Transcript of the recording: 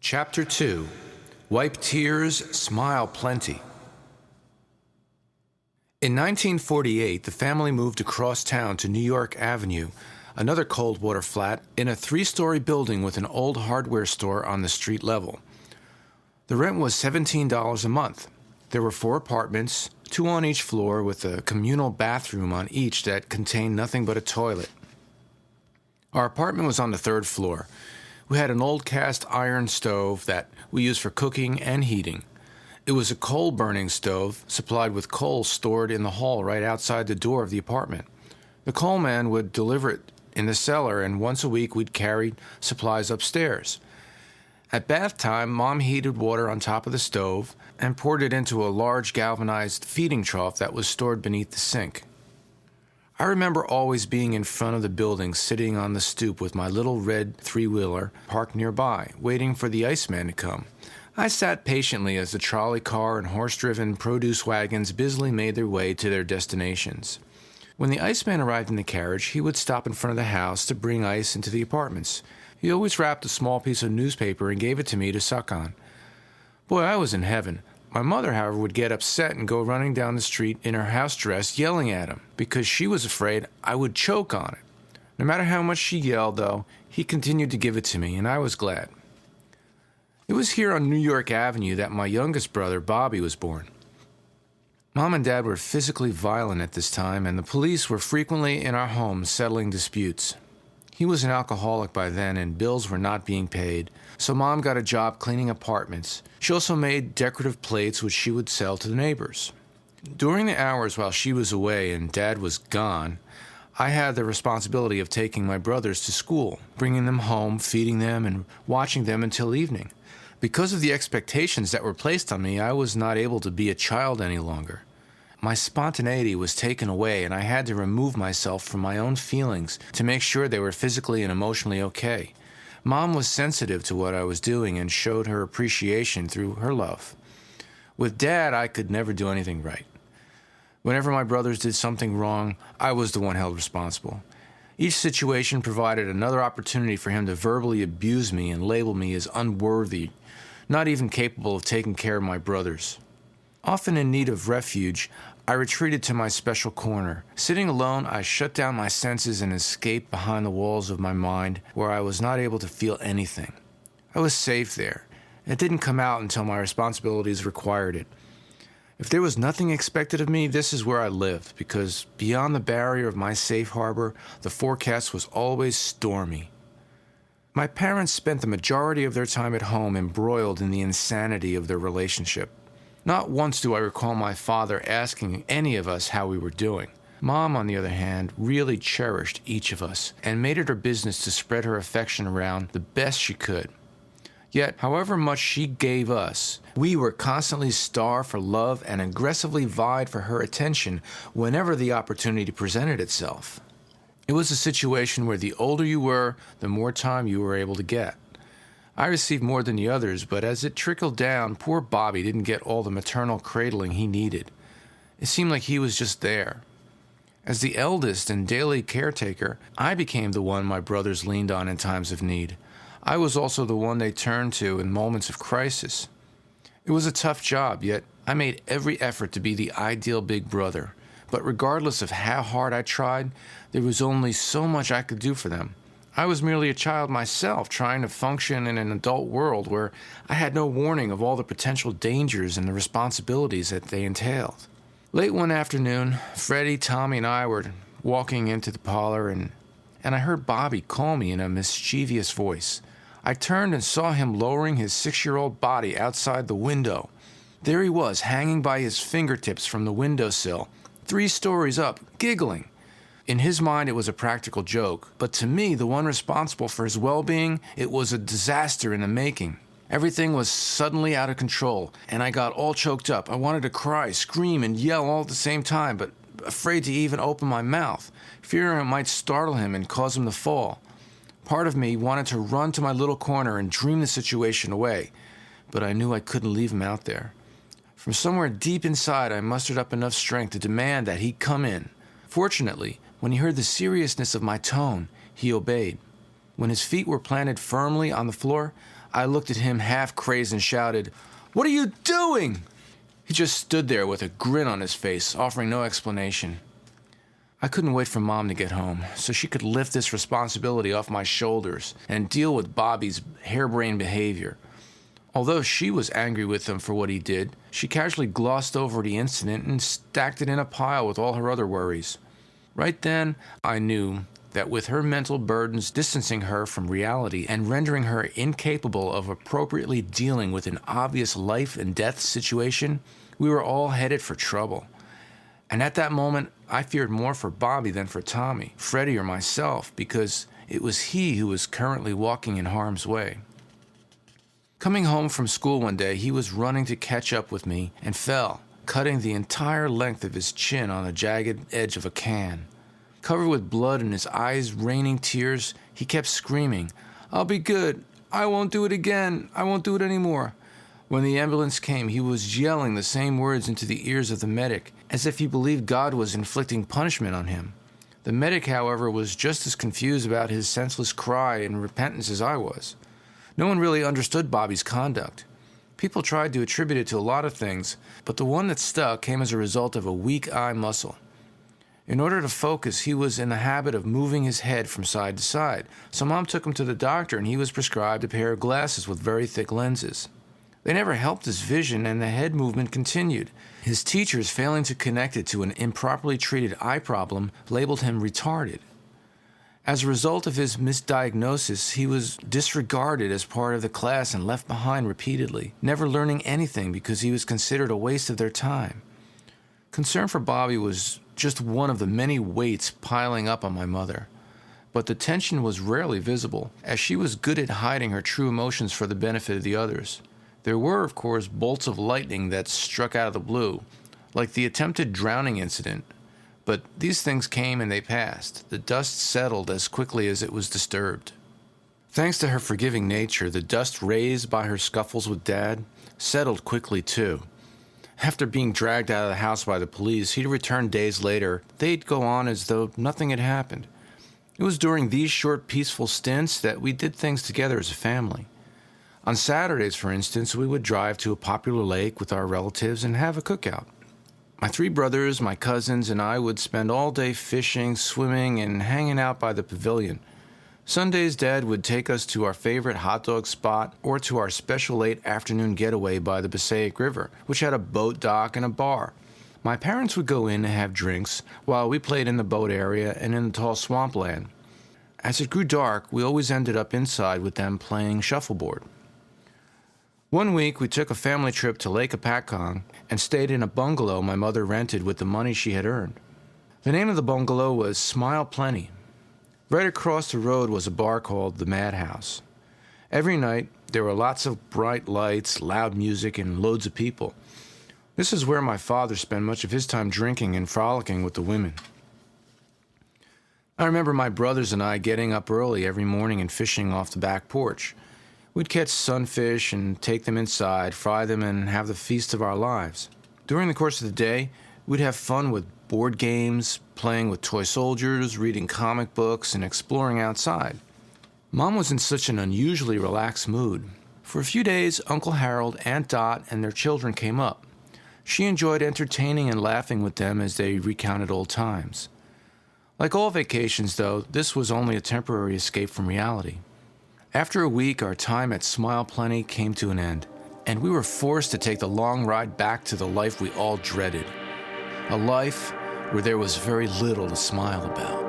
Chapter 2. Wipe Tears, Smile Plenty. In 1948, the family moved across town to New York Avenue, another cold water flat, in a 3-story building with an old hardware store on the street level. The rent was $17 a month. There were 4 apartments, 2 on each floor, with a communal bathroom on each that contained nothing but a toilet. Our apartment was on the 3rd floor. We had an old cast iron stove that we used for cooking and heating. It was a coal-burning stove supplied with coal stored in the hall right outside the door of the apartment. The coal man would deliver it in the cellar, and once a week we'd carry supplies upstairs. At bath time, Mom heated water on top of the stove and poured it into a large galvanized feeding trough that was stored beneath the sink. I remember always being in front of the building, sitting on the stoop with my little red 3-wheeler parked nearby, waiting for the Iceman to come. I sat patiently as the trolley car and horse-driven produce wagons busily made their way to their destinations. When the Iceman arrived in the carriage, he would stop in front of the house to bring ice into the apartments. He always wrapped a small piece of newspaper and gave it to me to suck on. Boy, I was in heaven. My mother, however, would get upset and go running down the street in her house dress, yelling at him, because she was afraid I would choke on it. No matter how much she yelled, though, he continued to give it to me, and I was glad. It was here on New York Avenue that my youngest brother, Bobby, was born. Mom and Dad were physically violent at this time, and the police were frequently in our home settling disputes. He was an alcoholic by then, and bills were not being paid, so Mom got a job cleaning apartments. She also made decorative plates which she would sell to the neighbors. During the hours while she was away and Dad was gone, I had the responsibility of taking my brothers to school, bringing them home, feeding them, and watching them until evening. Because of the expectations that were placed on me, I was not able to be a child any longer. My spontaneity was taken away, and I had to remove myself from my own feelings to make sure they were physically and emotionally okay. Mom was sensitive to what I was doing and showed her appreciation through her love. With Dad, I could never do anything right. Whenever my brothers did something wrong, I was the one held responsible. Each situation provided another opportunity for him to verbally abuse me and label me as unworthy, not even capable of taking care of my brothers. Often in need of refuge, I retreated to my special corner. Sitting alone, I shut down my senses and escaped behind the walls of my mind, where I was not able to feel anything. I was safe there. It didn't come out until my responsibilities required it. If there was nothing expected of me, this is where I lived, because beyond the barrier of my safe harbor, the forecast was always stormy. My parents spent the majority of their time at home embroiled in the insanity of their relationship. Not once do I recall my father asking any of us how we were doing. Mom, on the other hand, really cherished each of us and made it her business to spread her affection around the best she could. Yet, however much she gave us, we were constantly starved for love and aggressively vied for her attention whenever the opportunity presented itself. It was a situation where the older you were, the more time you were able to get. I received more than the others, but as it trickled down, poor Bobby didn't get all the maternal cradling he needed. It seemed like he was just there. As the eldest and daily caretaker, I became the one my brothers leaned on in times of need. I was also the one they turned to in moments of crisis. It was a tough job, yet I made every effort to be the ideal big brother. But regardless of how hard I tried, there was only so much I could do for them. I was merely a child myself, trying to function in an adult world where I had no warning of all the potential dangers and the responsibilities that they entailed. Late one afternoon, Freddie, Tommy, and I were walking into the parlor, and I heard Bobby call me in a mischievous voice. I turned and saw him lowering his 6-year-old body outside the window. There he was, hanging by his fingertips from the windowsill, 3 stories up, giggling. In his mind, it was a practical joke, but to me, the one responsible for his well-being, it was a disaster in the making. Everything was suddenly out of control, and I got all choked up. I wanted to cry, scream, and yell all at the same time, but afraid to even open my mouth, fearing it might startle him and cause him to fall. Part of me wanted to run to my little corner and dream the situation away, but I knew I couldn't leave him out there. From somewhere deep inside, I mustered up enough strength to demand that he come in. Fortunately, when he heard the seriousness of my tone, he obeyed. When his feet were planted firmly on the floor, I looked at him half crazed and shouted, "What are you doing?" He just stood there with a grin on his face, offering no explanation. I couldn't wait for Mom to get home so she could lift this responsibility off my shoulders and deal with Bobby's harebrained behavior. Although she was angry with him for what he did, she casually glossed over the incident and stacked it in a pile with all her other worries. Right then, I knew that with her mental burdens distancing her from reality and rendering her incapable of appropriately dealing with an obvious life and death situation, we were all headed for trouble. And at that moment, I feared more for Bobby than for Tommy, Freddie, or myself, because it was he who was currently walking in harm's way. Coming home from school one day, he was running to catch up with me and fell, cutting the entire length of his chin on the jagged edge of a can. Covered with blood and his eyes raining tears, he kept screaming, "I'll be good. I won't do it again. I won't do it anymore." When the ambulance came, he was yelling the same words into the ears of the medic, as if he believed God was inflicting punishment on him. The medic, however, was just as confused about his senseless cry and repentance as I was. No one really understood Bobby's conduct. People tried to attribute it to a lot of things, but the one that stuck came as a result of a weak eye muscle. In order to focus, he was in the habit of moving his head from side to side, so Mom took him to the doctor and he was prescribed a pair of glasses with very thick lenses. They never helped his vision, and the head movement continued. His teachers, failing to connect it to an improperly treated eye problem, labeled him retarded. As a result of his misdiagnosis, he was disregarded as part of the class and left behind repeatedly, never learning anything because he was considered a waste of their time. Concern for Bobby was just one of the many weights piling up on my mother. But the tension was rarely visible, as she was good at hiding her true emotions for the benefit of the others. There were, of course, bolts of lightning that struck out of the blue, like the attempted drowning incident. But these things came and they passed. The dust settled as quickly as it was disturbed. Thanks to her forgiving nature, the dust raised by her scuffles with Dad settled quickly too. After being dragged out of the house by the police, he'd return days later. They'd go on as though nothing had happened. It was during these short, peaceful stints that we did things together as a family. On Saturdays, for instance, we would drive to a popular lake with our relatives and have a cookout. My 3 brothers, my cousins, and I would spend all day fishing, swimming, and hanging out by the pavilion. Sundays, Dad would take us to our favorite hot dog spot or to our special late afternoon getaway by the Passaic River, which had a boat dock and a bar. My parents would go in and have drinks while we played in the boat area and in the tall swampland. As it grew dark, we always ended up inside with them playing shuffleboard. One week, we took a family trip to Lake Apacong and stayed in a bungalow my mother rented with the money she had earned. The name of the bungalow was Smile Plenty. Right across the road was a bar called the P.A.T.H House. Every night, there were lots of bright lights, loud music, and loads of people. This is where my father spent much of his time drinking and frolicking with the women. I remember my brothers and I getting up early every morning and fishing off the back porch. We'd catch sunfish and take them inside, fry them, and have the feast of our lives. During the course of the day, we'd have fun with board games, playing with toy soldiers, reading comic books, and exploring outside. Mom was in such an unusually relaxed mood. For a few days, Uncle Harold, Aunt Dot, and their children came up. She enjoyed entertaining and laughing with them as they recounted old times. Like all vacations, though, this was only a temporary escape from reality. After a week, our time at Smile Plenty came to an end, and we were forced to take the long ride back to the life we all dreaded. A life where there was very little to smile about.